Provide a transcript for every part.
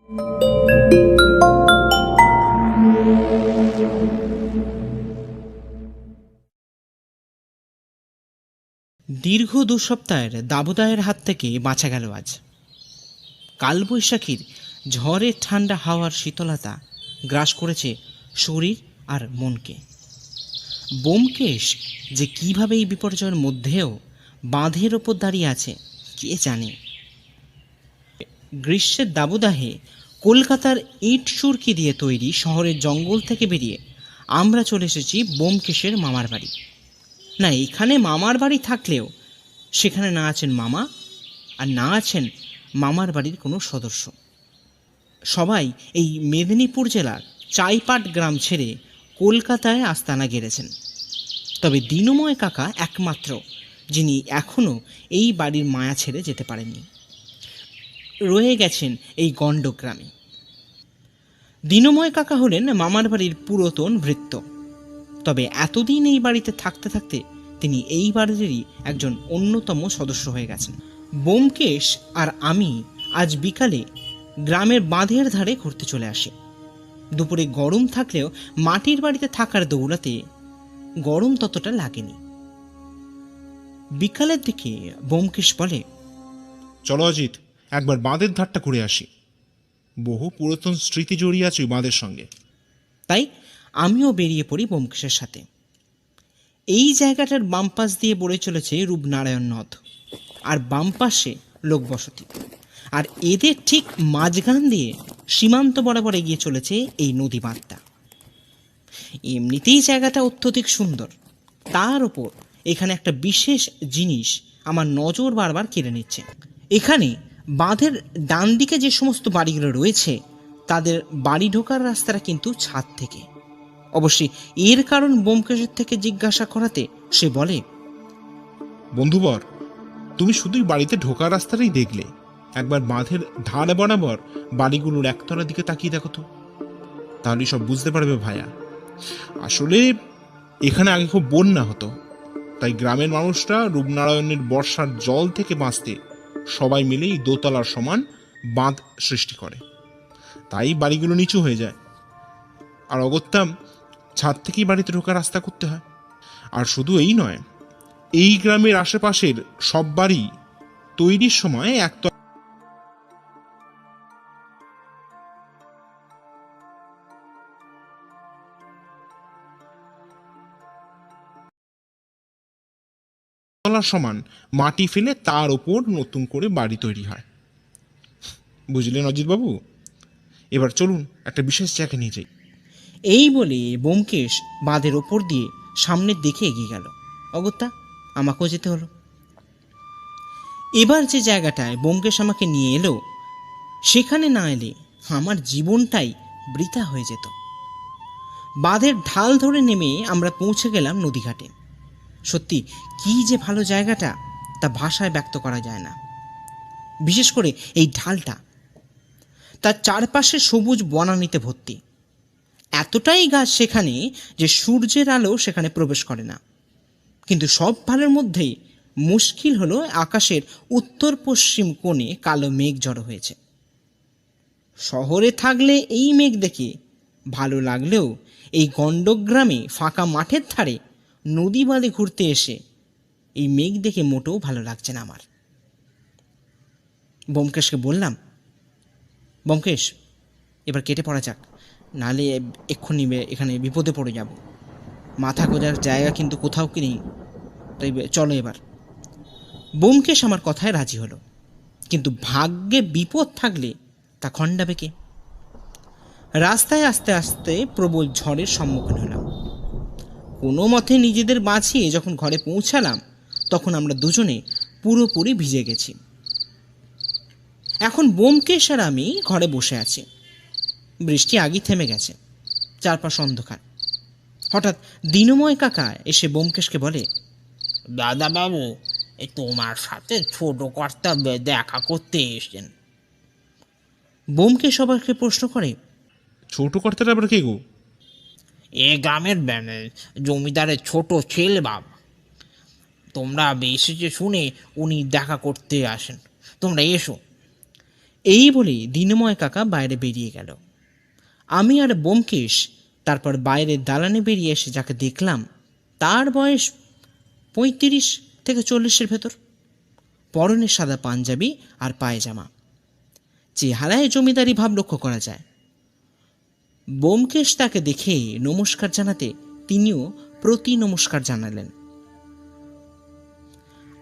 দীর্ঘ 2 সপ্তাহের দাবদাহের হাত থেকে বাঁচা গেল আজ। কালবৈশাখীর ঝড়ের ঠান্ডা হাওয়ার শীতলতা গ্রাস করেছে শরীর আর মনকে। ব্যোমকেশ যে কিভাবে এই বিপর্যয়ের মধ্যেও বাঁধের ওপর দাঁড়িয়ে আছে কে জানে। গ্রীষ্মের দাবদাহে কলকাতার ইট সুরকি দিয়ে তৈরি শহরের জঙ্গল থেকে বেরিয়ে আমরা চলে এসেছি ব্যোমকেশের মামার বাড়ি। না, এখানে মামার বাড়ি থাকলেও সেখানে না আছেন মামা, আর না আছেন মামার বাড়ির কোনো সদস্য। সবাই এই মেদিনীপুর জেলার চাইপাট গ্রাম ছেড়ে কলকাতায় আস্তানা গেড়েছেন। তবে দিনুময় কাকা একমাত্র যিনি এখনও এই বাড়ির মায়া ছেড়ে যেতে পারেননি, রয়ে গেছেন এই গণ্ডগ্রামে। দিনুময় কাকা হলেন মামার বাড়ির পুরাতন ভৃত্য। তবে এতদিন এই বাড়িতে থাকতে থাকতে তিনি এই বাড়িরই একজন অন্যতম সদস্য হয়ে গেছেন। ব্যোমকেশ আর আমি আজ বিকালে গ্রামের বাঁধের ধারে ঘুরতে চলে আসি। দুপুরে গরম থাকলেও মাটির বাড়িতে থাকার দৌড়াতে গরম ততটা লাগেনি। বিকালের দিকে ব্যোমকেশ বলে, চলো অজিত, একবার বাঁধের ধারটা ঘুরে আসি। বহু পুরাতন স্মৃতি জড়িয়ে আছে ওই বাঁধের সঙ্গে। তাই আমিও বেরিয়ে পড়ি ব্যোমকেশের সাথে। এই জায়গাটার বাম পাশ দিয়ে বয়ে চলেছে রূপনারায়ণ নদ, আর বাম পাশে লোকবসতি, আর এদের ঠিক মাঝখান দিয়ে সীমান্ত বরাবর এগিয়ে চলেছে এই নদী বাঁধটা। এমনিতেই জায়গাটা অত্যধিক সুন্দর, তার উপর এখানে একটা বিশেষ জিনিস আমার নজর বারবার কেড়ে নিচ্ছে। এখানে বাঁধের ডান দিকে যে সমস্ত বাড়িগুলো রয়েছে তাদের বাড়ি ঢোকার রাস্তাটা কিন্তু ছাদ থেকে। অবশ্যই এর কারণ ব্যোমকেশের থেকে জিজ্ঞাসা করাতে সে বলে, বন্ধুবর, তুমি শুধুই বাড়িতে ঢোকার রাস্তাটাই দেখলে, একবার বাঁধের ধার বরাবর বাড়িগুলোর একতলার দিকে তাকিয়ে দেখো তো, তাহলে সব বুঝতে পারবে ভাইয়া। আসলে এখানে আগে খুব বন্যা হতো, তাই গ্রামের মানুষরা রূপনারায়ণের বর্ষার জল থেকে বাঁচতে সবাই মিলে এই দোতলার সমান বাঁধ সৃষ্টি করে। তাই বাড়িগুলো নিচু হয়ে যায়, আর অগত্যা ছাদ থেকেই বাড়িতে ঢোকার রাস্তা করতে হয়। আর শুধু এই নয়, এই গ্রামের আশেপাশের সব বাড়ি তৈরির সময় একতলা সমান মাটি ফেলে তার ওপর নতুন করে বাড়ি তৈরি হয়। বুঝলেন অজিতবাবু? এবার চলুন একটা বিশেষ জায়গায় নিয়ে যাই। এই বলে ব্যোমকেশ বাঁধের ওপর দিয়ে সামনের দিকে এগিয়ে গেল। অগত্যা আমাকেও যেতে হলো। এবার যে জায়গাটায় ব্যোমকেশ আমাকে নিয়ে এলো, সেখানে না এলে আমার জীবনটাই বৃথা হয়ে যেত। বাঁধের ঢাল ধরে নেমে আমরা পৌঁছে গেলাম নদীঘাটে। সত্যি কি যে ভালো জায়গাটা, তা ভাষায় ব্যক্ত করা যায় না। বিশেষ করে এই ঢালটা, তার চারপাশে সবুজ বনানীতে ভর্তি। এতটাই গাছ সেখানে যে সূর্যের আলো সেখানে প্রবেশ করে না। কিন্তু সব ভালোর মধ্যেই মুশকিল হলো আকাশের উত্তর পশ্চিম কোণে কালো মেঘ জড়ো হয়েছে। শহরে থাকলে এই মেঘ দেখে ভালো লাগলেও এই গণ্ডগ্রামে ফাঁকা মাঠের ধারে নদী বাঁধে ঘুরতে এসে এই মেঘ দেখে মোটেও ভালো লাগছে না আমার। ব্যোমকেশকে বললাম, ব্যোমকেশ, এবার কেটে পড়া যাক, নাহলে এক্ষুনি এখানে বিপদে পড়ে যাব। মাথা গোজার জায়গা কিন্তু কোথাও কি নেই, তাই চলো এবার। ব্যোমকেশ আমার কথায় রাজি হলো, কিন্তু ভাগ্যে বিপদ থাকলে তা খণ্ডাবে কে? রাস্তায় আস্তে আস্তে প্রবল ঝড়ের সম্মুখীন হলাম। কোনো মতে নিজেদের বাঁচিয়ে যখন ঘরে পৌঁছালাম, তখন আমরা দুজনে পুরোপুরি ভিজে গেছি। এখন ব্যোমকেশ আর আমি ঘরে বসে আছি। বৃষ্টি আগেই থেমে গেছে, চারপাশ অন্ধকার। হঠাৎ দিনুময় কাকা এসে ব্যোমকেশকে বলে, দাদা বাবু, তোমার সাথে ছোট কর্তা দেখা করতে এসেছেন। ব্যোমকেশ সবাইকে প্রশ্ন করে, ছোট কর্তাটা আবার কে গো? এ গ্রামের জমিদারের ছোট ছেলে বাবা। তোমরা এসেছে শুনে উনি দেখা করতে আসেন, তোমরা এসো। এই বলে দিনময় কাকা বাইরে বেরিয়ে গেল। আমি আর ব্যোমকেশ তারপর বাইরের দালানে বেরিয়ে এসে যাকে দেখলাম তার বয়স 35 থেকে 40-এর ভেতর। পরনে সাদা পাঞ্জাবি আর পায়জামা, চেহারায় জমিদারি ভাব লক্ষ্য করা যায়। ব্যোমকেশ তাকে দেখে নমস্কার জানাতে তিনিও প্রতি নমস্কার জানালেন।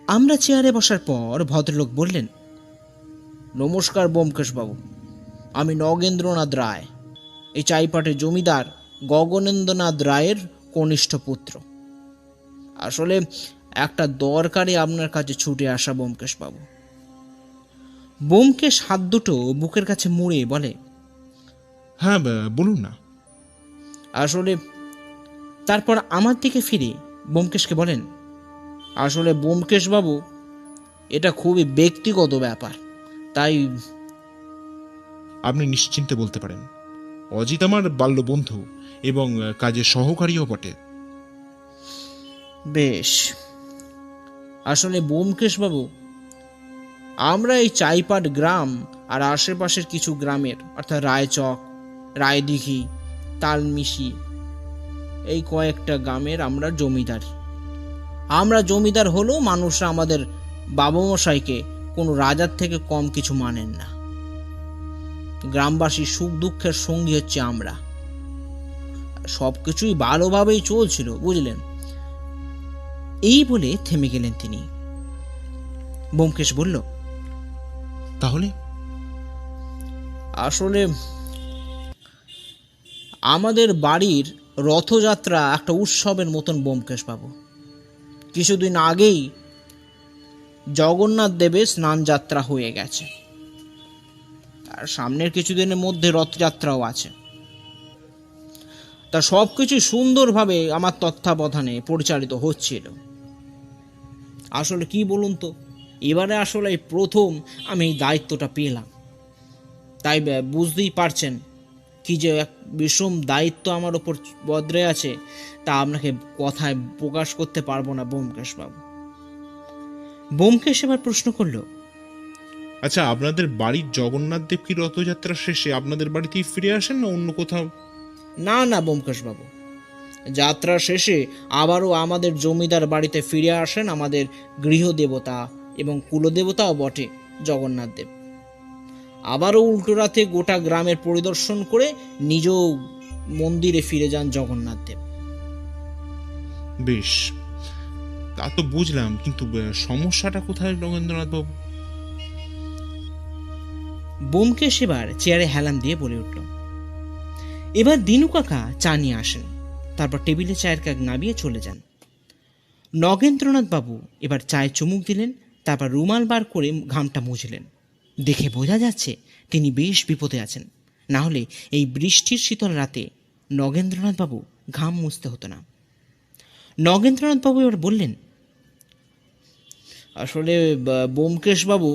আমরা চেয়ারে বসার পর ভদ্রলোক বললেন, নমস্কার ব্যোমকেশ বাবু, আমি নগেন্দ্রনাথ রায়, এই চাইপাটের জমিদার গগনেন্দ্রনাথ রায়ের কনিষ্ঠ পুত্র। আসলে একটা দরকারে আপনার কাছে ছুটে আসা ব্যোমকেশ বাবু। ব্যোমকেশ হাত দুটো বুকের কাছে মুড়ে বলে, হ্যাঁ বলুন না। আসলে তারপর আমার দিকে ফিরে ব্যোমকেশকে বলেন, আসলে ব্যোমকেশ বাবু, এটা খুবই ব্যক্তিগত ব্যাপার, তাই আপনি নিশ্চিন্তে বলতে পারেন। অজিত আমার বাল্য বন্ধু এবং কাজের সহকারীও বটে। বেশ। আসলে ব্যোমকেশ বাবু, আমরা এই চাইপাট গ্রাম আর আশেপাশের কিছু গ্রামের অর্থাৎ রায়চক, রায়দিঘি, তালমিশি, এই কয়েকটা গ্রামের আমরা জমিদার। আমরা জমিদার হলেও মানুষরা আমাদের বাবামশাইকে কোনো রাজার থেকে কম কিছু মানেন না। গ্রামবাসীর সুখ দুঃখের সঙ্গী হচ্ছে আমরা। সবকিছুই ভালোভাবেই চলছিল, বুঝলেন। এই বলে থেমে গেলেন তিনি। ব্যোমকেশ বলল, তাহলে আসলে আমাদের বাড়ির রথযাত্রা একটা উৎসবের মতন ব্যোমকেশ বাবু। কিছুদিন আগেই জগন্নাথ দেবের স্নান যাত্রা হয়ে গেছে, আর সামনের কিছুদিনের মধ্যে রথযাত্রাও আছে। তা সব কিছু সুন্দরভাবে আমার তত্ত্বাবধানে পরিচালিত হচ্ছিল। আসলে কি বলুন তো, এবারে আসলে এই প্রথম আমি এই দায়িত্বটা পেলাম, তাই বুঝতেই পারছেন কি যে এক বিষম দায়িত্ব আমার ওপর বদরে আছে, তা আপনাকে কথায় প্রকাশ করতে পারবো না ব্যোমকেশ বাবু। ব্যোমকেশ এবার প্রশ্ন করলো, আচ্ছা, আপনাদের বাড়ির জগন্নাথ দেব কি রথযাত্রা শেষে আপনাদের বাড়িতেই ফিরে আসেন না অন্য কোথাও? না না ব্যোমকেশ বাবু, যাত্রা শেষে আবারও আমাদের জমিদার বাড়িতে ফিরে আসেন আমাদের গৃহদেবতা এবং কুলদেবতাও বটে জগন্নাথ দেব। আবারও উল্টো রাতে গোটা গ্রামের পরিদর্শন করে নিজ মন্দিরে ফিরে যান জগন্নাথ দেব। বেশ, তা তো বুঝলাম, কিন্তু সমস্যাটা কোথায় নগেন্দ্রনাথ বাবু? ব্যোমকেশ এবার চেয়ারে হেলান দিয়ে বলে উঠল, এবার দিনু কাকা চা নিয়ে আসেন, তারপর টেবিলে চায়ের কাপ নামিয়ে চলে যান। নগেন্দ্রনাথ বাবু এবার চায়ে চুমুক দিলেন, তারপর রুমাল বার করে ঘামটা মুছলেন। দেখে বোঝা যাচ্ছে তিনি বেশ বিপদে আছেন, না হলে এই বৃষ্টির শীতল রাতে নগেন্দ্রনাথ বাবু ঘাম মুছতে হতো না। নগেন্দ্রনাথ বাবু এবার বললেন, আসলে ব্যোমকেশ বাবু,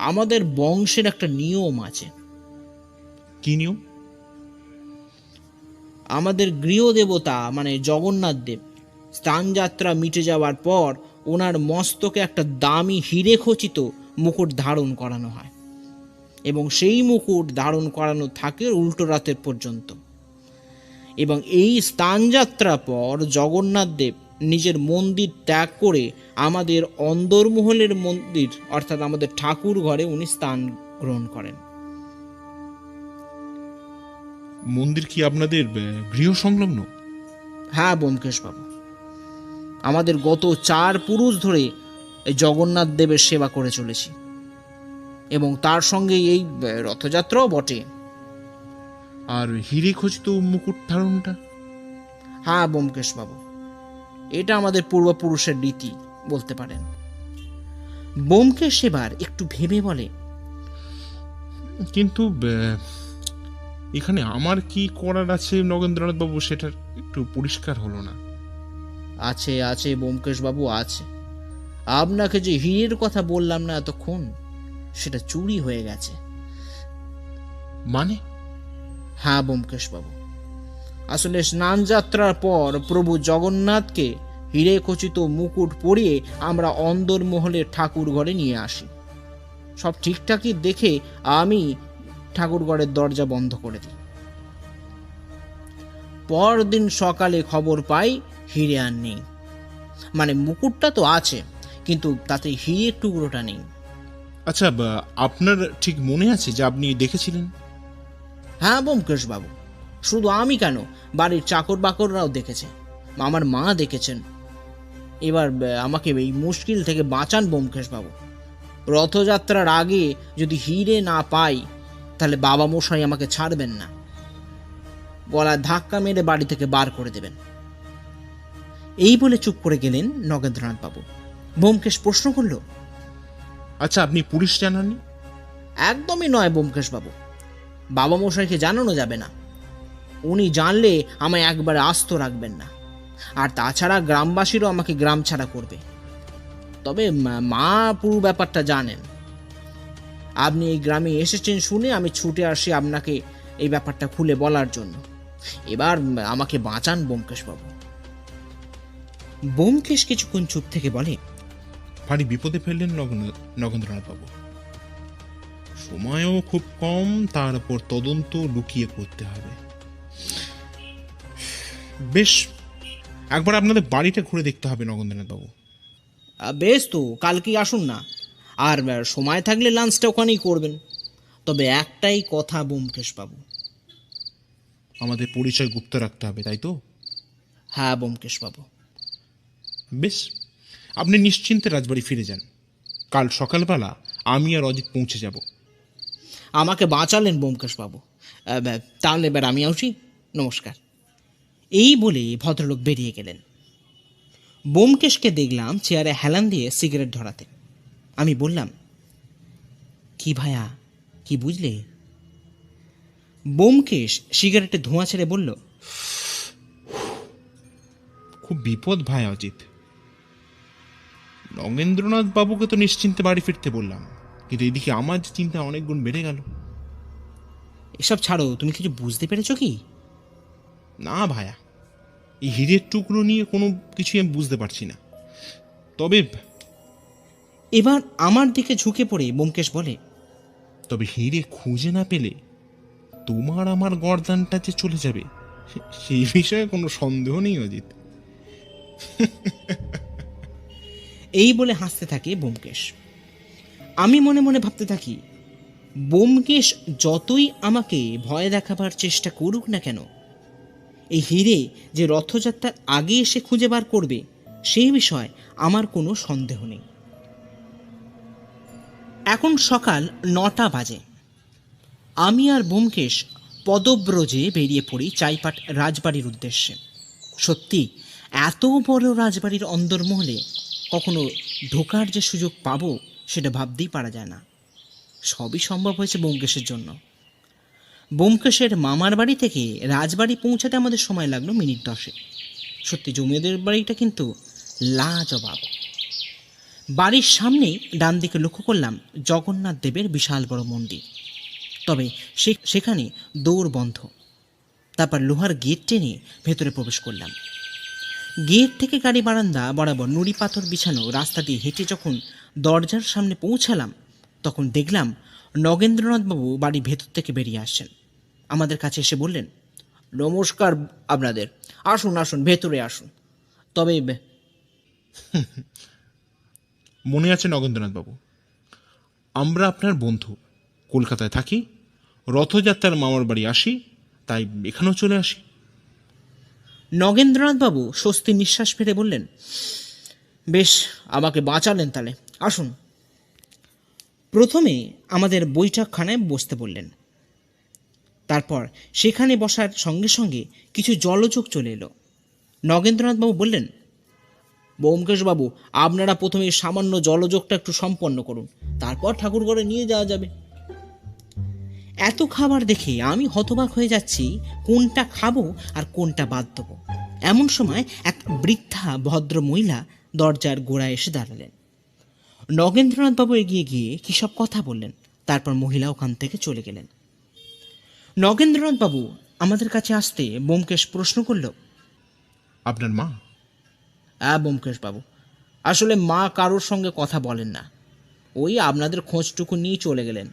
আমাদের বংশের একটা নিয়ম আছে। কি নিয়ম? আমাদের গৃহদেবতা মানে জগন্নাথ দেব স্নানযাত্রা মিটে যাওয়ার পর ওনার মস্তকে একটা দামি হিরে খচিত মুকুট ধারণ করানো হয়, এবং সেই মুকুট ধারণ করানো থাকে উল্টো রাতের পর্যন্ত। এবং এই স্নানযাত্রার পর জগন্নাথ দেব নিজের মন্দির ত্যাগ করে আমাদের অন্দরমহলের মন্দির অর্থাৎ আমাদের ঠাকুর ঘরে উনি স্থান গ্রহণ করেন। মন্দির কি আপনাদের গৃহ সংলগ্ন? হ্যাঁ ব্যোমকেশ বাবু, আমাদের গত 4 পুরুষ ধরে এই জগন্নাথ দেবের সেবা করে চলেছি, এবং তার সঙ্গে এই রথযাত্রাও বটে। আর হিরে খচিত মুকুট ধারণটা? হ্যাঁ ব্যোমকেশ বাবু, এটা আমাদের পূর্বপুরুষের রীতি বলতে পারেন। ব্যোমকেশ এবার একটু ভেবে বলে, কিন্তু এখানে আমার কি করার আছে নগেন্দ্রনাথ বাবু, সেটা একটু পরিষ্কার হলো না। আছে আছে ব্যোমকেশ বাবু আছে। আপনাকে যে হীরের কথা বললাম না এতক্ষণ, সেটা চুরি হয়ে গেছে। মানে? হ্যাঁ ব্যোমকেশ বাবু, আসলে স্নান যাত্রার পর প্রভু জগন্নাথকে হিরে খচিত মুকুট পরিয়ে আমরা অন্দরমহলের ঠাকুর ঘরে নিয়ে আসি। সব ঠিকঠাকই দেখে আমি ঠাকুরঘরের দরজা বন্ধ করে দিই। পরদিন সকালে খবর পাই হিরে আর নেই। মানে মুকুটটা তো আছে, কিন্তু তাতে হিরের টুকরোটা নেই। আচ্ছা, আপনার ঠিক মনে আছে যে আপনি দেখেছিলেন? হ্যাঁ ব্যোমকেশ বাবু, শুধু আমি কেন, বাড়ির চাকর বাকররাও দেখেছে, আমার মা দেখেছেন। এবার আমাকে এই মুশকিল থেকে বাঁচান ব্যোমকেশ বাবু। রথযাত্রার আগে যদি হিরে না পাই তাহলে বাবা মশাই আমাকে ছাড়বেন না, গলা ধাক্কা মেরে বাড়ি থেকে বার করে দেবেন। এই বলে চুপ করে গেলেন নগেন্দ্রনাথ বাবু। ব্যোমকেশ প্রশ্ন করল, আচ্ছা, আপনি পুলিশ জানাননি? একদমই নয় ব্যোমকেশ বাবু, বাবা মশাইকে জানানো যাবে না। উনি জানলে আমায় একবারে আস্ত রাখবেন না, আর তাছাড়া গ্রামবাসীরও আমাকে গ্রাম ছাড়া করবে। তবে মা পুরো ব্যাপারটা জানেন। আপনি এই গ্রামে এসেছেন শুনে আমি ছুটে আসি আপনাকে এই ব্যাপারটা খুলে বলার জন্য। এবার আমাকে বাঁচান ব্যোমকেশ বাবু। ব্যোমকেশ কিছুক্ষণ চুপ থেকে বলে, ভারী বিপদে ফেললেন নগেন্দ্রনাথ বাবু। সময়ও খুব কম, তার উপর তদন্ত লুকিয়ে করতে হবে। বেশ, একবার আপনাদের বাড়িটা ঘুরে দেখতে হবে নগেন্দ্রনাথ বাবু। বেশ, তো কালকেই আসুন না, আর সময় থাকলে লাঞ্চটা ওখানেই করবেন। তবে একটাই কথা ব্যোমকেশ বাবু। আমাদের পরিচয় গুপ্ত রাখতে হবে, তাই তো? হ্যাঁ ব্যোমকেশ বাবু। বেশ, আপনি নিশ্চিন্তে রাজবাড়ি ফিরে যান। কাল সকালবেলা আমি আর অজিত পৌঁছে যাব। আমাকে বাঁচালেন ব্যোমকেশ বাবু। তাহলে এবার আমি আসি, নমস্কার। এই বলে ভদ্রলোক বেরিয়ে গেলেন। ব্যোমকেশকে দেখলাম চেয়ারে হেলান দিয়ে সিগারেট ধরাতে। আমি বললাম, কি ভায়া, কি বুঝলে? ব্যোমকেশ সিগারেটে ধোঁয়া ছেড়ে বলল, খুব বিপদ ভাই অজিত। নগেন্দ্রনাথ বাবুকে তো নিশ্চিন্তে বাড়ি ফিরতে বললাম, কিন্তু এদিকে আমার যে চিন্তা অনেক গুণ বেড়ে গেল। এসব ছাড়ো, তুমি কিছু বুঝতে পেরেছো কি? না ভায়া, এই হীরের টুকরো নিয়ে কোনো কিছুই আমি বুঝতে পারছি না। তবে এবার আমার দিকে ঝুঁকে পড়ে ব্যোমকেশ বলে, তবে হিরে খুঁজে না পেলে তোমার আমার গর্দানটা যে চলে যাবে, সেই বিষয়ে কোনো সন্দেহ নেই অজিত। এই বলে হাসতে থাকে ব্যোমকেশ। আমি মনে মনে ভাবতে থাকি, ব্যোমকেশ যতই আমাকে ভয় দেখাবার চেষ্টা করুক না কেন, এই হিরে যে রথযাত্রার আগে এসে খুঁজে বার করবে সেই বিষয়ে আমার কোনো সন্দেহ নেই। এখন সকাল 9টা বাজে। আমি আর ব্যোমকেশ পদব্রজে বেরিয়ে পড়ি চাইপাট রাজবাড়ির উদ্দেশ্যে। সত্যি এত বড় রাজবাড়ির অন্দরমহলে কখনো ঢোকার যে সুযোগ পাবো সেটা ভাবতেই পারা যায় না। সবই সম্ভব হয়েছে ব্যোমকেশের জন্য। ব্যোমকেশের মামার বাড়ি থেকে রাজবাড়ি পৌঁছাতে আমাদের সময় লাগলো মিনিট 10। সত্যি জমিদার বাড়িটা কিন্তু লাজবাব। বাড়ির সামনেই ডান দিকে লক্ষ্য করলাম জগন্নাথ দেবের বিশাল বড় মন্দির। তবে সেখানে দৌড় বন্ধ। তারপর লোহার গেট টেনে ভেতরে প্রবেশ করলাম। গেট থেকে গাড়ি বারান্দা বরাবর নুড়ি পাথর বিছানো রাস্তা দিয়ে হেঁটে যখন দরজার সামনে পৌঁছালাম, তখন দেখলাম নগেন্দ্রনাথবাবু বাড়ির ভেতর থেকে বেরিয়ে আসছেন। আমাদের কাছে এসে বললেন, নমস্কার আপনাদের, আসুন আসুন, ভেতরে আসুন। তবে মনে আছে নগেন্দ্রনাথ বাবু, আমরা আপনার বন্ধু, কলকাতায় থাকি, রথযাত্রার মামার বাড়ি আসি, তাই এখানেও চলে আসি। নগেন্দ্রনাথবাবু স্বস্তি নিঃশ্বাস ফেলে বললেন, বেশ, আমাকে বাঁচালেন, তাহলে আসুন। প্রথমে আমাদের বৈঠকখানায় বসতে বললেন। তারপর সেখানে বসার সঙ্গে সঙ্গে কিছু জলযোগ চলে এলো। নগেন্দ্রনাথবাবু বললেন, ব্যোমকেশবাবু, আপনারা প্রথমে সামান্য জলযোগটা একটু সম্পন্ন করুন, তারপর ঠাকুরঘরে নিয়ে যাওয়া যাবে। এত খাবার দেখে আমি হতবাক হয়ে যাচ্ছি, কোনটা খাবো আর কোনটা বাদ দেবো। এমন সময় এক বৃদ্ধা ভদ্র মহিলা দরজার গোড়ায় এসে দাঁড়ালেন। নগেন্দ্রনাথবাবু এগিয়ে গিয়ে কী সব কথা বললেন, তারপর মহিলা ওখান থেকে চলে গেলেন। নগেন্দ্রনাথবাবু আমাদের কাছে আসতে ব্যোমকেশ প্রশ্ন করল, আপনার মা? ব্যোমকেশবাবু, আসলে মা কারোর সঙ্গে কথা বলেন না। ওই আপনাদের খোঁজটুকু নিয়ে চলে গেলেন।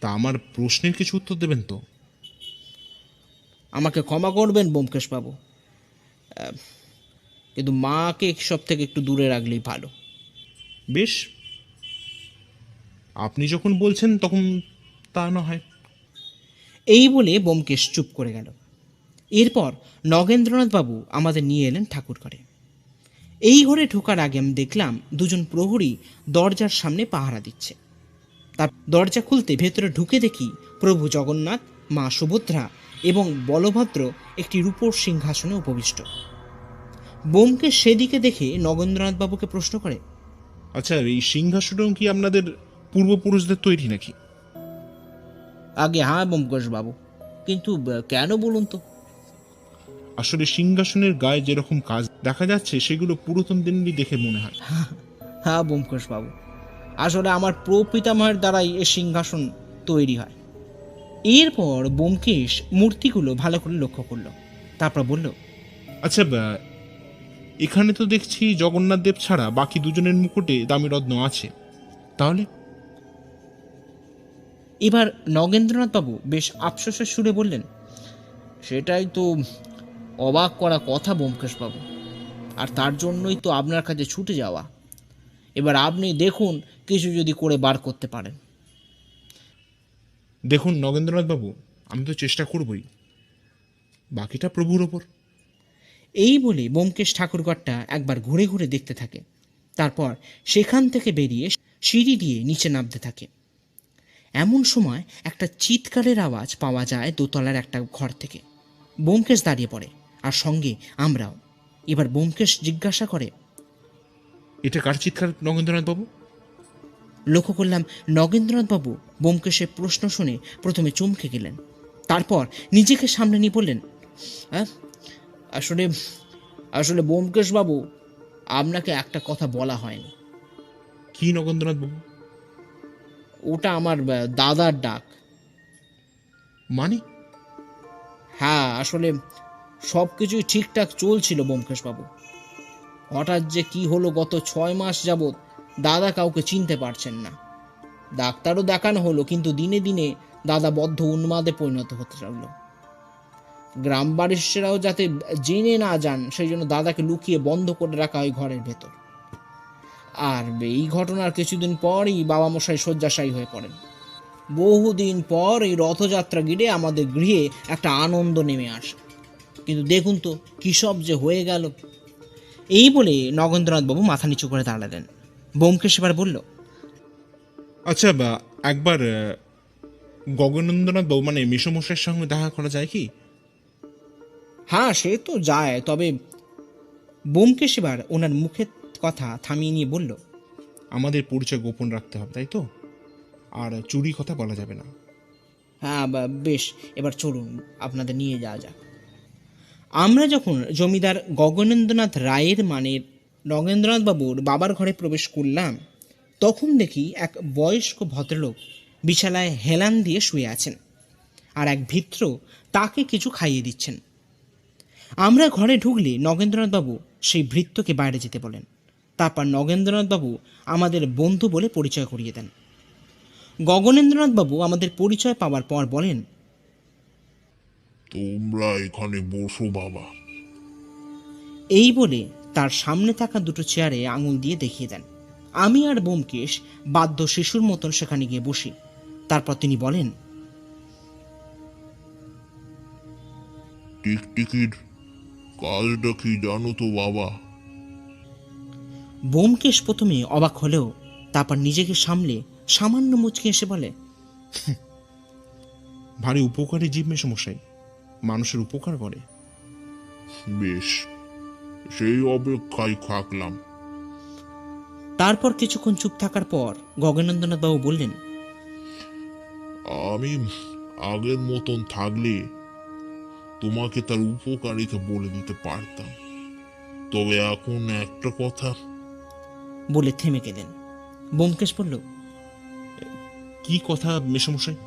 তা আমার প্রশ্নের কিছু উত্তর দেবেন তো? আমাকে ক্ষমা করবেন ব্যোমকেশবাবু, কিন্তু মাকে সব থেকে একটু দূরে রাখলেই ভালো। বেশ, আপনি যখন বলছেন তখন তা না হয়। এই বলে ব্যোমকেশ চুপ করে গেল। এরপর নগেন্দ্রনাথবাবু আমাদের নিয়ে এলেন ঠাকুর ঘরে। এই ঘরে ঢোকার আগে আমি দেখলাম দুজন প্রহরী দরজার সামনে পাহারা দিচ্ছে। তার দরজা খুলতে ভেতরে ঢুকে দেখি প্রভু জগন্নাথ, মা সুভদ্রা এবং বলভদ্র একটি রূপোর সিংহাসনে উপবিষ্ট। ব্যোমকেশ সেদিকে দেখে নগেন্দ্রনাথবাবুকে প্রশ্ন করে, আচ্ছা, এই সিংহাসনও কি আপনাদের পূর্বপুরুষদের তৈরি নাকি? আগে হ্যাঁ ব্যোমকেশবাবু, কিন্তু কেন বলুন তো? আসলে সিংহাসনের গায়ে যেরকম কাজ দেখা যাচ্ছে সেগুলো পুরাতন দিনেরই দেখে মনে হয়। হ্যাঁ ব্যোমকেশবাবু, আসলে আমার প্রপিতামহের দ্বারাই এ সিংহাসন তৈরি হয়। এরপর ব্যোমকেশ মূর্তিগুলো ভালো করে লক্ষ্য করলো, তারপর বলল, আচ্ছা, এখানে তো দেখছি জগন্নাথ দেব ছাড়া বাকি দুজনের মুকুটে দামি রত্ন আছে, তাহলে? এবার নগেন্দ্রনাথবাবু বেশ আফসোসের সুরে বললেন, সেটাই তো অবাক করা কথা ব্যোমকেশবাবু, আর তার জন্যই তো আপনার কাছে ছুটে যাওয়া। এবার আপনি দেখুন কিছু যদি করে বার করতে পারেন। দেখুন নগেন্দ্রনাথ বাবু, আমি তো চেষ্টা করবই, বাকিটা প্রভুর ওপর। এই বলে ব্যোমকেশ ঠাকুরঘরটা একবার ঘুরে ঘুরে দেখতে থাকে, তারপর সেখান থেকে বেরিয়ে সিঁড়ি দিয়ে নিচে নামতে থাকে। এমন সময় একটা চিৎকারের আওয়াজ পাওয়া যায় দোতলার একটা ঘর থেকে। ব্যোমকেশ দাঁড়িয়ে পড়ে, আর সঙ্গে আমরাও। এবার ব্যোমকেশ জিজ্ঞাসা করে, এটা কার চিৎকার নগেন্দ্রনাথ বাবু? লক্ষ্য করলাম নগেন্দ্রনাথবাবু ব্যোমকেশের প্রশ্ন শুনে প্রথমে চমকে গেলেন, তারপর নিজেকে সামনে নিয়ে বললেন, হ্যাঁ আসলে আসলে ব্যোমকেশবাবু, আপনাকে একটা কথা বলা হয়নি। কি নগেন্দ্রনাথ বাবু? ওটা আমার দাদার ডাক। মানে? হ্যাঁ, আসলে সব কিছুই ঠিকঠাক চলছিল ব্যোমকেশবাবু। হঠাৎ যে কি হলো, গত 6 মাস যাবৎ দাদা কাউকে চিনতে পারছেন না। ডাক্তারও দেখানো হলো, কিন্তু দিনে দিনে দাদা বদ্ধ উন্মাদে পরিণত হতে লাগলো। গ্রামবাসীরাও যাতে জেনে না যান সেই জন্য দাদাকে লুকিয়ে বন্ধ করে রাখা হয় ঘরের ভেতর। আর এই ঘটনার কিছুদিন পরই বাবামশাই শয্যাশায়ী হয়ে পড়েন। বহুদিন পর এই রথযাত্রা ঘিরে আমাদের গৃহে একটা আনন্দ নেমে আসে, কিন্তু দেখুন তো কী সব যে হয়ে গেল। এই বলে নগেন্দ্রনাথবাবু মাথা নিচু করে দাঁড়ালেন। ব্যোমকেশ এবার বলল, আচ্ছা, একবার গগনেন্দ্রনাথ বাবু মানে মেসমশাইয়ের সঙ্গে দেখা করা যায় কি? হ্যাঁ সে তো যায়, তবে ব্যোমকেশ এবার ওনার মুখের কথা থামিয়ে নিয়ে বলল, আমাদের পরিচয় গোপন রাখতে হবে, তাই তো? আর চুরি কথা বলা যাবে না। হ্যাঁ বেশ, এবার চলুন আপনাদের নিয়ে যাওয়া যাক। আমরা যখন জমিদার গগনেন্দ্রনাথ রায়ের মানে নগেন্দ্রনাথবাবুর বাবার ঘরে প্রবেশ করলাম, তখন দেখি এক বয়স্ক ভদ্রলোক বিছানায় হেলান দিয়ে শুয়ে আছেন, আর এক ভৃত্য তাকে কিছু খাইয়ে দিচ্ছেন। আমরা ঘরে ঢুকলে নগেন্দ্রনাথবাবু সেই ভৃত্যকে বাইরে যেতে বলেন। তারপর নগেন্দ্রনাথবাবু আমাদের বন্ধু বলে পরিচয় করিয়ে দেন। গগনেন্দ্রনাথবাবু আমাদের পরিচয় পাওয়ার পর বলেন, তোমরা এখানে বসো বাবা। এই বলে তার সামনে থাকা দুটো চেয়ারে আঙুল দিয়ে দেখিয়ে দেন। আমি আর ব্যোমকেশ বাধ্য শিশুর মতন সেখানে গিয়ে বসি। তারপর তিনি বলেন, টিকটিকির কাজটা কি জানো তো বাবা? ব্যোমকেশ প্রথমে অবাক হলেও তারপর নিজেকে সামলে সামান্য মুচকি এসে বলে, ভারী উপকারী জীব মেসমশাই, মানুষের উপকার করে। বেশ, সেই অপেক্ষায় থাকলাম। তারপর কিছুক্ষণ চুপ থাকার পর গগনেন্দ্রনাথবাবু বললেন, আমি আগের মতন থাকলে তোমাকে তার উপকারিতা বলে দিতে পারতাম, তবে এখন একটা কথা। বলে থেমে গেলেন। ব্যোমকেশ বলল, কি কথা মেসমশাই?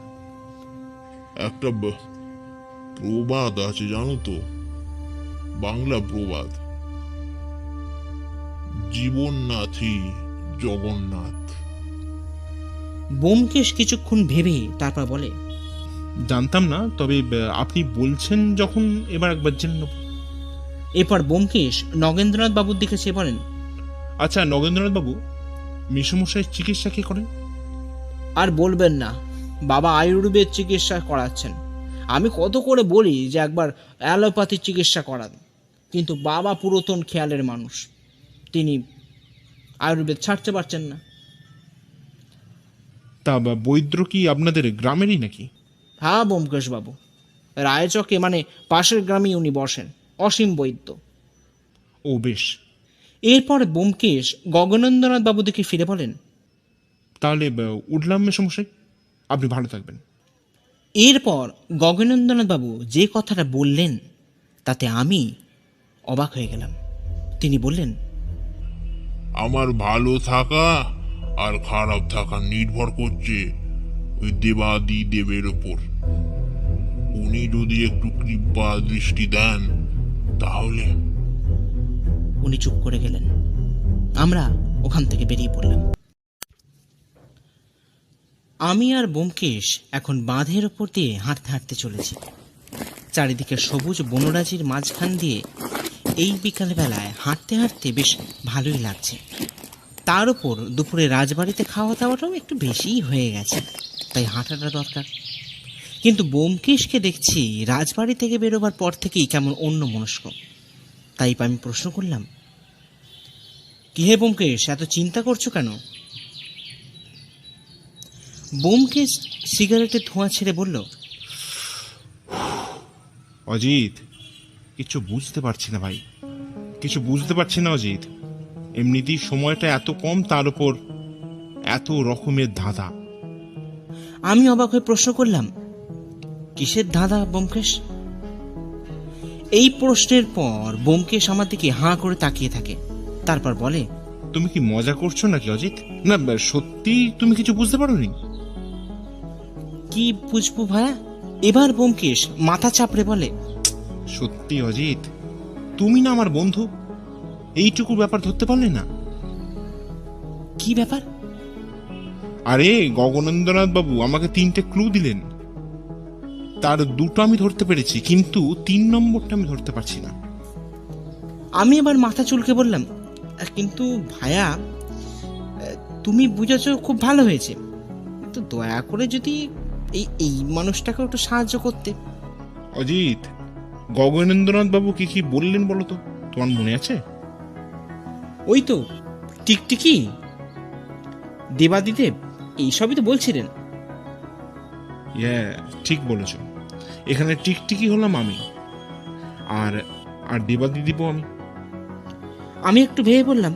একটা প্রবাদ আছে জানো তো, বাংলা প্রবাদ, জীবন নাথি জগন্নাথ। ব্যোমকেশ কিছুক্ষণ ভেবে তারপর বলে, জানতাম না, তবে আপনি বলছেন যখন এবার একবার জেনে নেব। এরপর ব্যোমকেশ নগেন্দ্রনাথ বাবুর দিকে চেয়ে বলেন, আচ্ছা নগেন্দ্রনাথ বাবু, মেসমশাইয়ের চিকিৎসা কে করেন? আর বলবেন না, বাবা আয়ুর্বেদ চিকিৎসা করাচ্ছেন। আমি কত করে বলি যে একবার অ্যালোপ্যাথির চিকিৎসা করান, কিন্তু বাবা পুরাতন খেয়ালের মানুষ, তিনি আয়ুর্বেদ ছাড়তে পারছেন না। তা বৈদ্য কি আপনাদের গ্রামেরই নাকি? হ্যাঁ ব্যোমকেশ বাবু, রায়চকে মানে পাশের গ্রামেই উনি বসেন, অসীম বৈদ্য। ও বেশ, এরপর ব্যোমকেশ গগনেন্দ্রনাথ বাবু দিকে ফিরে বলেন, তাহলে উঠলাম মেসমশাই, আপনি ভালো থাকবেন। এরপর গগনেন্দ্রনাথ বাবু যে কথাটা বললেন তাতে আমি অবাক হয়ে গেলাম। তিনি বললেন, আমার ভালো থাকা আর খারাপ থাকা নির্ভর করছে ওই দেবাদি দেবের ওপর। উনি যদি একটু কৃপা দৃষ্টি দেন তাহলে। উনি চুপ করে গেলেন। আমরা ওখান থেকে বেরিয়ে পড়লাম। আমি আর ব্যোমকেশ এখন বাঁধের ওপর দিয়ে হাঁটতে হাঁটতে চলেছি। চারিদিকে সবুজ বনরাজির মাঝখান দিয়ে এই বিকালবেলায় হাঁটতে হাঁটতে বেশ ভালোই লাগছে। তার উপর দুপুরে রাজবাড়িতে খাওয়া দাওয়াটাও একটু বেশিই হয়ে গেছে, তাই হাঁটাটা দরকার। কিন্তু ব্যোমকেশকে দেখছি রাজবাড়ি থেকে বেরোবার পর থেকেই কেমন অন্য মনস্ক। তাই আমি প্রশ্ন করলাম, কি হে ব্যোমকেশ, এত চিন্তা করছো কেন? ব্যোমকেশ সিগারেটের ধোঁয়া ছেড়ে বলল, অজিত, কিছু বুঝতে পারছি না ভাই, কিছু বুঝতে পারছি না অজিত। এমনিতেই সময়টা এত কম, তার উপর এত রকমের ধাঁধা। আমি অবাক হয়ে প্রশ্ন করলাম, কিসের ধাঁধা ব্যোমকেশ? এই প্রশ্নের পর ব্যোমকেশ আমার দিকে হাঁ করে তাকিয়ে থাকে। তারপর বলে, তুমি কি মজা করছো নাকি অজিত? না সত্যি তুমি কিছু বুঝতে পারোনি? কি বুঝবো ভাইয়া? এবার ব্যোমকেশ মাথা চাপড়ে বলে, সত্যি অজিত, তুমি না আমার বন্ধু, এইটুকু ব্যাপার ধরতে পারলে না? কি ব্যাপার? আরে গগনেন্দ্রনাথ বাবু আমাকে 3টে ক্লু দিলেন, তার 2টো আমি ধরতে পেরেছি, কিন্তু 3 নম্বরটা আমি ধরতে পারছি না। আমি এবার মাথা চুলকে বললাম, কিন্তু ভাইয়া, তুমি বুঝেছো খুব ভালো হয়েছে, তো দয়া করে যদি এই এই মানুষটাকে একটু সাহায্য করতে। অজিত, গগনেন্দ্রনাথ বাবু কি কি বললেন বলো তো, তোমার মনে আছে? ওই তো টিকটিকি, দেবাদিদেব, এইসবই তো বলছিলেন। ঠিক বলেছ। এখানে টিকটিকি হলাম আমি, আর আর দেবাদি দিব আমি। আমি একটু ভেবে বললাম,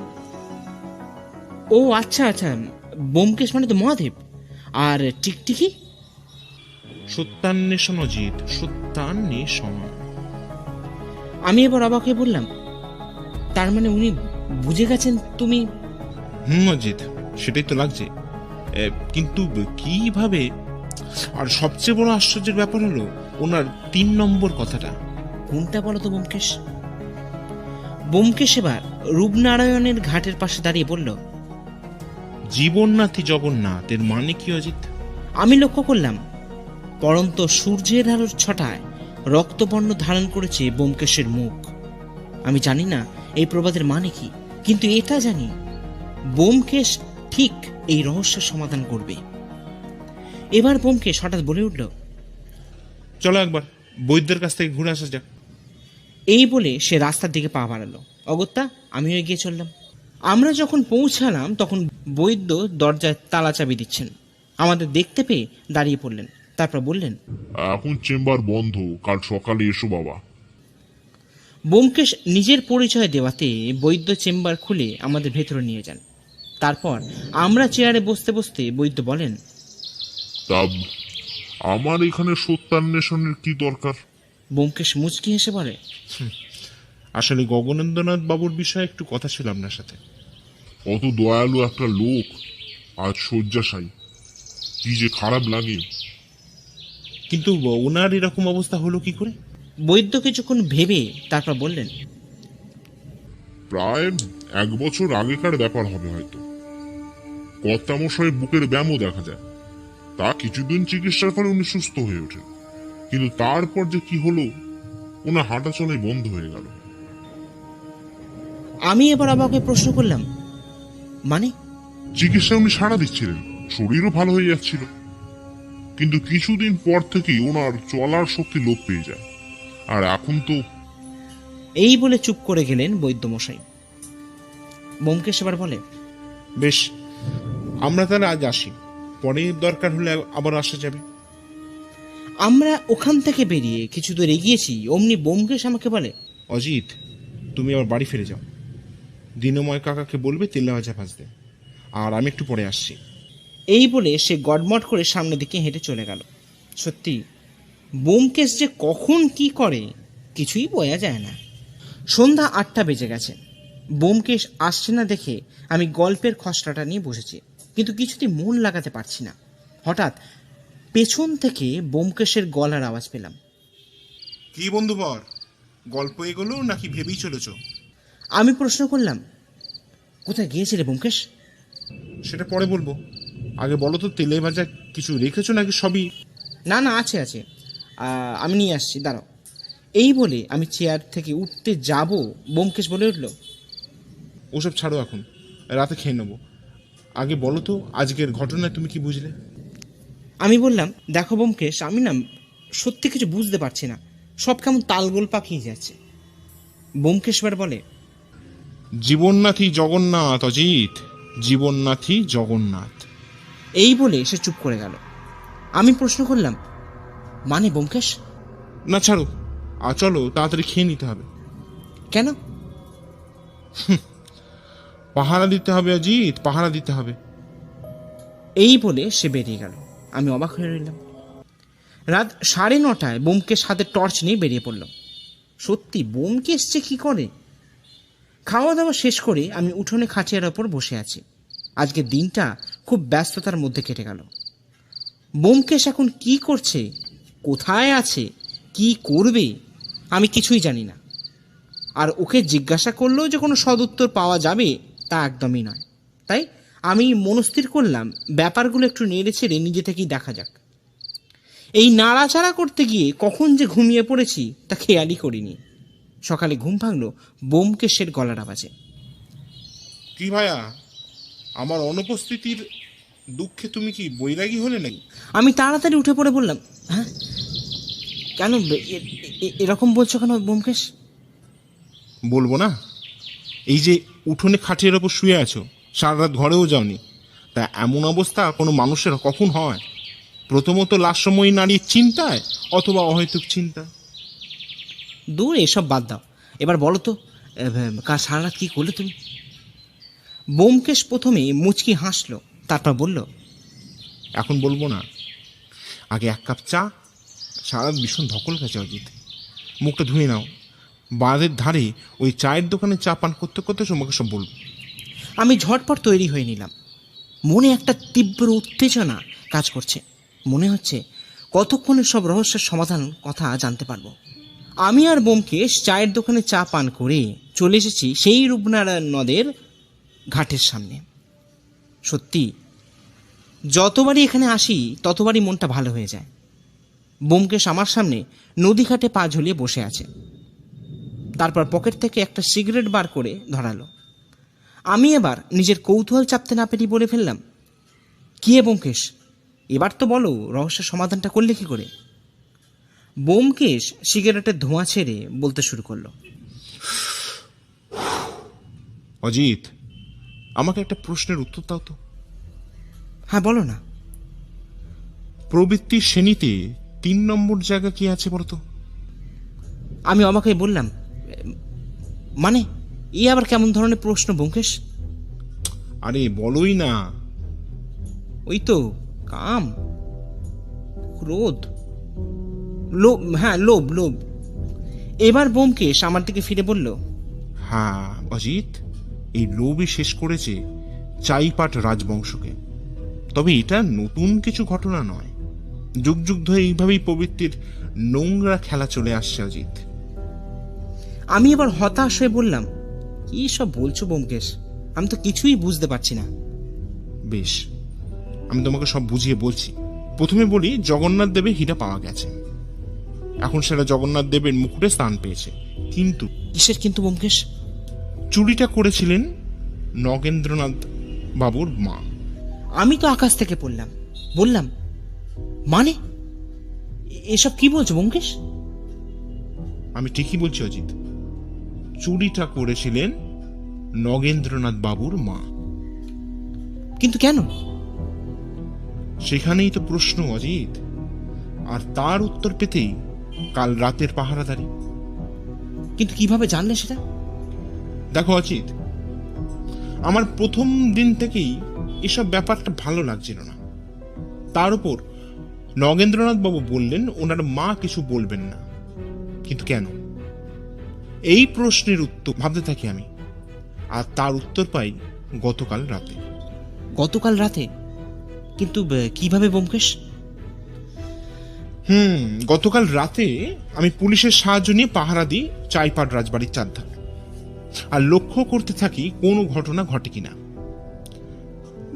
ও আচ্ছা আচ্ছা, ব্যোমকেশ মানে তো মহাদেব, আর টিকটিকি সত্যান্বেষণ অজিত, সত্যান্বেষণ। আমি এবার অবাক হয়ে বললাম, তার মানে উনি বুঝে গেছেন তুমি? অজিত, সেটাই তো লাগছে, কিন্তু কিভাবে? আর সবচেয়ে বড় আশ্চর্যের ব্যাপার হলো ওনার 3 নম্বর কথাটা। কোনটা বলো তো ব্যোমকেশ? ব্যোমকেশ এবার রূপনারায়ণের ঘাটের পাশে দাঁড়িয়ে বলল, জীবননাথী জগন্নাথ, এর মানে কি অজিত? আমি লক্ষ্য করলাম পরন্ত সূর্যের আলোর ছটায় রক্তবর্ণ ধারণ করেছে ব্যোমকেশের মুখ। আমি জানি না এই প্রবাদের মানে কি, কিন্তু এটা জানি ব্যোমকেশ ঠিক এই রহস্যের সমাধান করবে। এবার ব্যোমকেশ হঠাৎ বলে উঠল, চলো একবার বৈদ্যের কাছ থেকে ঘুরে আসা যাক। এই বলে সে রাস্তার দিকে পা বাড়ালো। অগত্যা আমিও এগিয়ে চললাম। আমরা যখন পৌঁছালাম তখন বৈদ্য দরজায় তালা চাবি দিচ্ছেন। আমাদের দেখতে পেয়ে দাঁড়িয়ে পড়লেন, তারপর বললেন, এখন চেম্বার বন্ধ, কাল সকালে এসো বাবা। ব্যোমকেশ নিজের পরিচয় দেওয়াতে বৈদ্য চেম্বার খুলে আমাদের ভেতরে নিয়ে যান। তারপর আমরা চেয়ারে বসতে বসতে বৈদ্য বলেন, তা আমার এখানে সত্যান্বেষণের কি দরকার? ব্যোমকেশ মুচকি হেসে বলে, আসলে গগনেন্দ্রনাথ বাবুর বিষয়ে একটু কথা ছিল আপনার সাথে। অত দয়ালু একটা লোক আজ শয্যাশায়ী, কি যে খারাপ লাগে। কিন্তু ওনার এরকম অবস্থা হলো কি করে? বৈদ্য কিছুক্ষণ ভেবে তারপর বললেন, প্রায় 1 বছর আগেকার ব্যাপার হবে হয়তো। কর্তামশাইয়ের বুকের ব্যায়ামও দেখা যায়। তা কিছুদিন চিকিৎসার ফলে উনি সুস্থ হয়ে ওঠেন, কিন্তু তারপর যে কি হলো, ওনার হাঁটা চলাই বন্ধ হয়ে গেল। আমি এবার আমাকে প্রশ্ন করলাম, মানে? চিকিৎসা উনি সাড়া দিচ্ছিলেন, শরীরও ভালো হয়ে যাচ্ছিল, কিন্তু কিছুদিন পর থেকেই ওনার চলার শক্তি লোপ পেয়ে যায়। আর এখন তো এই বলে চুপ করে গেলেন বৈদ্যমশাই। ব্যোমকেশ এবার বলে, বেশ, আমরা তাহলে আজ আসি, পরে দরকার হলে আবার আসা যাবে। আমরা ওখান থেকে বেরিয়ে কিছু দূর এগিয়েছি, অমনি ব্যোমকেশ আমাকে বলে, অজিত, তুমি আবার বাড়ি ফিরে যাও। দিনময় কাকাকে বলবে তেলে ভাজা ভাজতে, আর আমি একটু পরে আসছি। এই বলে সে গডমট করে সামনের দিকে হেঁটে চলে গেল। সত্যি ব্যোমকেশ যে কখন কি করে কিছুই বোঝা যায় না। সন্ধ্যা 8টা বেজে গেছে। ব্যোমকেশ আসছে না দেখে আমি গল্পের খসড়াটা নিয়ে বসেছি, কিন্তু কিছুতেই মন লাগাতে পারছি না। হঠাৎ পেছন থেকে ব্যোমকেশের গলার আওয়াজ পেলাম। কি বন্ধুবর, গল্প এগুলো নাকি ভেবেই চলেছ? আমি প্রশ্ন করলাম, কোথায় গিয়েছিলে ব্যোমকেশ? সেটা পরে বলবো, আগে বলো তো তেলে ভাজা কিছু রেখেছো নাকি সবই? না না, আছে আছে, আমি নিয়ে আসছি, দাঁড়াও। এই বলে আমি চেয়ার থেকে উঠতে যাব, ব্যোমকেশ বলে উঠল, ওসব ছাড়ো, এখন রাতে খেয়ে নেবো। আগে বলো তো আজকের ঘটনায় তুমি কি বুঝলে? আমি বললাম, দেখো ব্যোমকেশ, আমি না সত্যি কিছু বুঝতে পারছি না, সব কেমন তালগোল পাকিয়ে যাচ্ছে। ব্যোমকেশ এবার বলে, জীবননাথই জগন্নাথ অজিত, জীবননাথই জগন্নাথ। এই বলে সে চুপ করে গেল। আমি প্রশ্ন করলাম, মানে ব্যোমকেশ? না ছাড়ো, আর চলো তাড়াতাড়ি খেয়ে নিতে হবে। কেন? পাহারা দিতে হবে অজিত, পাহারা দিতে হবে। এই বলে সে বেরিয়ে গেল। আমি অবাক হয়ে রইলাম। রাত 9:30টায় ব্যোমকেশ হাতে টর্চ নিয়ে বেরিয়ে পড়ল। সত্যি ব্যোমকেশ যে কি করে! খাওয়া দাওয়া শেষ করে আমি উঠোনে খাটিয়ার ওপর বসে আছি। আজকের দিনটা খুব ব্যস্ততার মধ্যে কেটে গেল। ব্যোমকেশ এখন কি করছে, কোথায় আছে, কি করবে, আমি কিছুই জানি না। আর ওকে জিজ্ঞাসা করলেও যে কোনো সদুত্তর পাওয়া যাবে তা একদমই নয়। তাই আমি মনস্থির করলাম ব্যাপারগুলো একটু নেড়ে ছেড়ে নিজে থেকেই দেখা যাক। এই নাড়াচাড়া করতে গিয়ে কখন যে ঘুমিয়ে পড়েছি তা খেয়ালই করিনি। সকালে ঘুম ভাঙল ব্যোমকেশের গলার আওয়াজে। কি ভাইয়া, আমার অনুপস্থিতির দুঃখে তুমি কি বৈরাগী হলে নাকি? আমি তাড়াতাড়ি উঠে পড়ে বললাম, হ্যাঁ কেন এরকম বলছো কেন ব্যোমকেশ? বলবো না? এই যে উঠোনে খাটিয়ার ওপর শুয়ে আছো, সারা রাত ঘরেও যাওনি, তা এমন অবস্থা কোনো মানুষের কখন হয়? প্রথমত লাশময়ী নারীর চিন্তায়, অথবা অহেতুক চিন্তা। দূর, এসব বাদ দাও। এবার বলো তো, কাল সারা রাত কী করলে তুমি? ব্যোমকেশ প্রথমে মুচকি হাসলো, তারপর বলল, এখন বলবো না, আগে 1 কাপ চা। সারা রাত ভীষণ ধকল গেছে অজিত, মুখটা ধুয়ে নাও। বাঁধের ধারে ওই চায়ের দোকানে চা পান করতে করতে তোমাকে সব বলবো। আমি ঝটপট তৈরি হয়ে নিলাম। মনে একটা তীব্র উত্তেজনা কাজ করছে। মনে হচ্ছে কতক্ষণে সব রহস্যের সমাধান কথা জানতে পারবো। আমি আর ব্যোমকেশ চায়ের দোকানে চা পান করে চলে এসেছি সেই রূপনারায়ণ নদের ঘাটের সামনে। সত্যি যতবারই এখানে আসি ততবারই মনটা ভালো হয়ে যায়। ব্যোমকেশ আমার সামনে নদী ঘাটে পা ঝুলিয়ে বসে আছে। তারপর পকেট থেকে একটা সিগারেট বার করে ধরালো। আমি এবার নিজের কৌতূহল চাপতে না পেরে বলে ফেললাম, কি হে ব্যোমকেশ, এবার তো বলো রহস্যের সমাধানটা করলে কি করে? ব্যোমকেশ সিগারেটের ধোঁয়া ছেড়ে বলতে শুরু করলো, অজিত, আমাকে একটা প্রশ্নের উত্তর দাও তো। হ্যাঁ বলো না। প্রবৃত্তির শ্রেণীতে 3 নম্বর জায়গা কি আছে বলতো? আমি অবাক হয়ে বললাম, মানে এই আবার কেমন ধরনের প্রশ্ন ব্যোমকেশ? আরে বলোই না। ওই তো কাম, ক্রোধ, লোভ। হ্যাঁ, লোভ লোভ। এবার ব্যোমকেশ আমার দিকে ফিরে বলল, হ্যাঁ অজিত, এই লোভই শেষ করেছে চাইপাট রাজবংশকে। তবে এটা নতুন কিছু ঘটনা নয়, যুগ যুগ ধরে এইভাবেই প্রবৃত্তির নোংরা খেলা চলে আসছে অজিত। আমি এবার হতাশ হয়ে বললাম, কি সব বলছো ব্যোমকেশ, আমি তো কিছুই বুঝতে পারছি না। বেশ, আমি তোমাকে সব বুঝিয়ে বলছি। প্রথমে বলি, জগন্নাথ দেবের হীরা পাওয়া গেছে। এখন সেটা জগন্নাথ দেবের মুকুটে স্থান পেয়েছে। কিন্তু কিসের কিন্তু ব্যোমকেশ? চুরিটা করেছিলেন নগেন্দ্রনাথ বাবুর মা। আমি তো আকাশ থেকে পড়লাম, বললাম মানে এসব কি বলছো ব্যোমকেশ? আমি ঠিকই বলছি অজিত, চুরিটা করেছিলেন নগেন্দ্রনাথ বাবুর মা। কিন্তু কেন? সেখানেই তো প্রশ্ন অজিত, আর তার উত্তর পেতেই কাল রাতের পাহারাদারি। কিন্তু কিভাবে জানলে সেটা? দেখো অজিত, আমার প্রথম দিন থেকেই এসব ব্যাপারটা ভালো লাগছিল না। তার উপর নগেন্দ্রনাথ বাবু বললেন ওনার মা কিছু বলবেন না। কিন্তু কেন? এই প্রশ্নের উত্তর ভাবতে থাকি আমি, আর তার উত্তর পাই গতকাল রাতে। গতকাল রাতে? কিন্তু কিভাবে ব্যোমকেশ? গতকাল রাতে আমি পুলিশের সাহায্য নিয়ে পাহারা দিই চাইপাট রাজবাড়ির চারধারে, আর লক্ষ্য করতে থাকি কোনো ঘটনা ঘটে কিনা।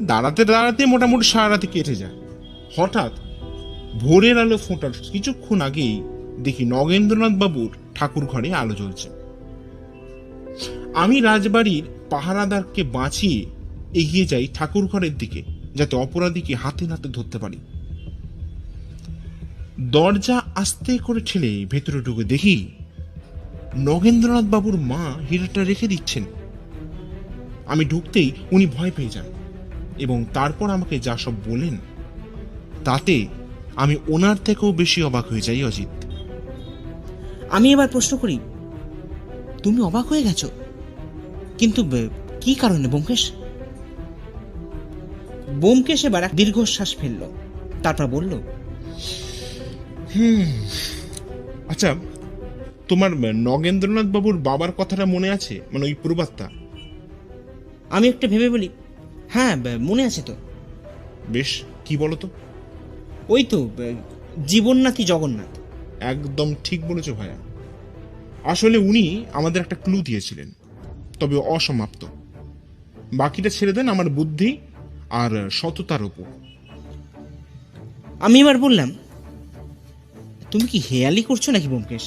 দাঁড়াতে দাঁড়াতে মোটামুটি সারা রাতে কেটে যায়। হঠাৎ ভোরের আলো ফোটার কিছুক্ষণ আগেই দেখি নগেন্দ্রনাথ বাবুর ঠাকুর ঘরে আলো জ্বলছে। আমি রাজবাড়ির পাহারাদারকে বাঁচিয়ে এগিয়ে যাই ঠাকুর ঘরের দিকে, যাতে অপরাধীকে হাতে নাতে ধরতে পারি। দরজা আস্তে করে ঠেলে ভেতরে ঢুকে দেখি নগেন্দ্রনাথ বাবুর মা হীরাটা রেখে দিচ্ছেন। আমি ঢুকতেই উনি ভয় পেয়ে যান এবং তারপর আমাকে যা সব বলেন, তাতে আমি ওনার থেকেও বেশি অবাক হয়ে যাই অজিত। আমি এবার প্রশ্ন করি, তুমি অবাক হয়ে গেছো? কিন্তু কি কারণে ব্যোমকেশ? ব্যোমকেশ এবার এক দীর্ঘশ্বাস ফেলল, তারপর বলল, আচ্ছা, তোমার নগেন্দ্রনাথ বাবুর বাবার কথাটা মনে আছে? মানে ওই প্রবাদটা? আমি একটু ভেবে বলি, হ্যাঁ মনে আছে তো। বেশ, কি বলো তো? ওই তো জীবননাথই জগন্নাথ। একদম ঠিক বলেছো ভাইয়া। আসলে উনি আমাদের একটা ক্লু দিয়েছিলেন, তবে অসমাপ্ত। বাকিটা ছেড়ে দেন আমার বুদ্ধি আর সততার উপর। আমি এবার বললাম, তুমি কি হেয়ালি করছো নাকি ব্যোমকেশ?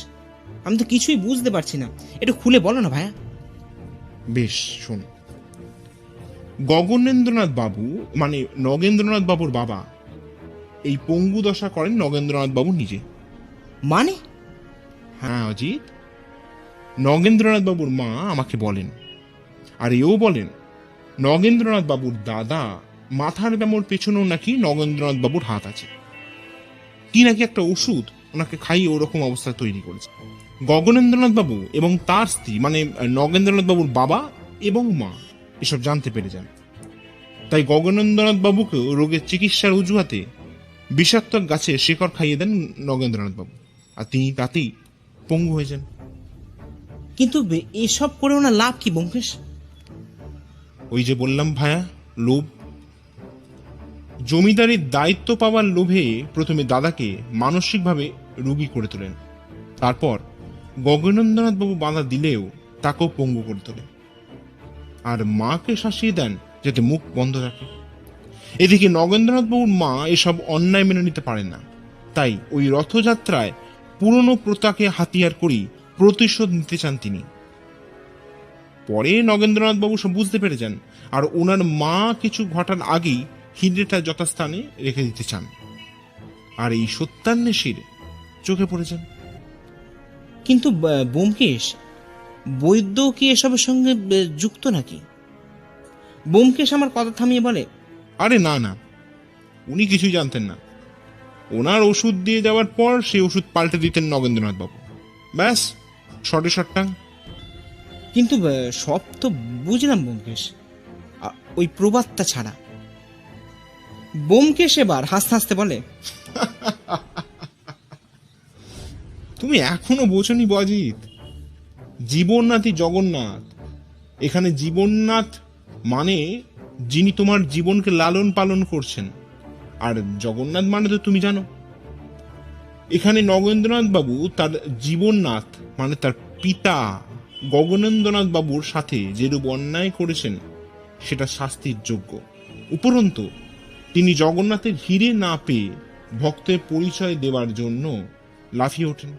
আমি তো কিছুই বুঝতে পারছি না, একটু খুলে বলো না ভাইয়া। বেশ, শোন। গগনেন্দ্রনাথ বাবু মানে নগেন্দ্রনাথ বাবুর বাবা, এই পঙ্গু দশা করেন নগেন্দ্রনাথ বাবু নিজে। মানে? হ্যাঁ অজিত, নগেন্দ্রনাথ বাবুর মা আমাকে বলেন, আর এও বলেন নগেন্দ্রনাথ বাবুর দাদা মাথার ব্যামোর পেছনেও নাকি নগেন্দ্রনাথ বাবুর হাত আছে। কি নাকি একটা ওষুধ ওনাকে খাইয়ে ওরকম অবস্থা তৈরি করেছে। গগনেন্দ্রনাথ বাবু এবং তার স্ত্রী মানে নগেন্দ্রনাথ বাবুর বাবা এবং মা এসব জানতে পেরে যান। তাই গগনেন্দ্রনাথ বাবুকেও রোগের চিকিৎসার অজুহাতে বিষাক্ত গাছে শিকড় খাইয়ে দেন নগেন্দ্রনাথ বাবু, আর তিনি তাতেই পঙ্গু হয়ে যান। কিন্তু এসব করে ওনার লাভ কি ব্যোমকেশ? ওই যে বললাম ভায়া, লোভ। জমিদারির দায়িত্ব পাওয়ার লোভে প্রথমে দাদাকে মানসিকভাবে রোগী করে তোলেন, তারপর গগনেন্দ্রনাথ বাবু বাধা দিলেও তাকেও পঙ্গু করে তোলে, আর মাকে শাসিয়ে দেন যাতে মুখ বন্ধ রাখে। এদিকে নগেন্দ্রনাথ বাবুর মা এসব অন্যায় মেনে নিতে পারেন না, তাই ওই রথযাত্রায় পুরনো প্রথাকে হাতিয়ার করেই প্রতিশোধ নিতে চান তিনি। পরে নগেন্দ্রনাথ বাবু সব বুঝতে পেরে যান, আর ওনার মা কিছু ঘটার আগেই হিন্দিটা যথাস্থানে রেখে দিতে চান, আর এই সত্যান্বেষীর চোখে পড়ে যান। কিন্তু ব্যোমকেশ, বৈদ্য কি এসবের সঙ্গে যুক্ত নাকি? ব্যোমকেশ আমার কথা থামিয়ে বলে, আরে না না, উনি কিছুই জানতেন না। ওনার ওষুধ দিয়ে যাওয়ার পর সেই ওষুধ পাল্টে দিতেন নগেন্দ্রনাথ বাবু, ব্যাস, শর্টে শর্টাং। কিন্তু সব তো বুঝলাম ব্যোমকেশ, ওই প্রবাদটা ছাড়া। ব্যোমকেশ এবার হাসতে হাসতে বলে, তুমি এখনো বোঝনি অজিত, জীবননাথই জগন্নাথ। এখানে জীবননাথ মানে যিনি তোমার জীবনকে লালন পালন করছেন, আর জগন্নাথ মানে তো তুমি জানো। এখানে নগেন্দ্রনাথ বাবু তার জীবননাথ মানে তার পিতা গগনেন্দ্রনাথ বাবুর সাথে যেরূপ অন্যায় করেছেন সেটা শাস্তির যোগ্য। উপরন্তু তিনি জগন্নাথের হিরে না পেয়ে ভক্তের পরিচয় দেওয়ার জন্য লাফিয়ে ওঠেন।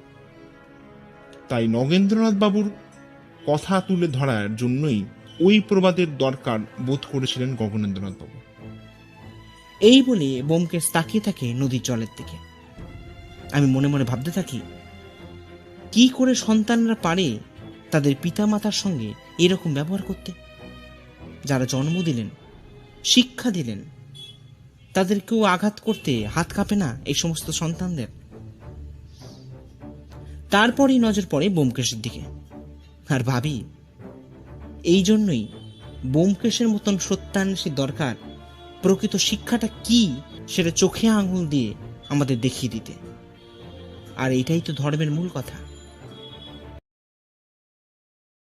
তাই নগেন্দ্রনাথ বাবুর কথা তুলে ধরার জন্যই ওই প্রবাদের দরকার বোধ করেছিলেন গগনেন্দ্রনাথ বাবু। এই বলে ব্যোমকেশ তাকিয়ে থাকে নদীর জলের দিকে। আমি মনে মনে ভাবতে থাকি, কি করে সন্তানরা পারে তাদের পিতামাতার সঙ্গে এরকম ব্যবহার করতে? যারা জন্ম দিলেন, শিক্ষা দিলেন, তাদেরকেও আঘাত করতে হাত কাঁপে না এই সমস্ত সন্তানদের? তারপরই নজর পড়ে ব্যোমকেশের দিকে, আর ভাবি, এই জন্যই ব্যোমকেশের মতন সত্যান্বেষী দরকার প্রকৃত শিক্ষাটা কি সেটা চোখে আঙুল দিয়ে আমাদের দেখিয়ে দিতে। আর এটাই তো ধর্মের মূল কথা।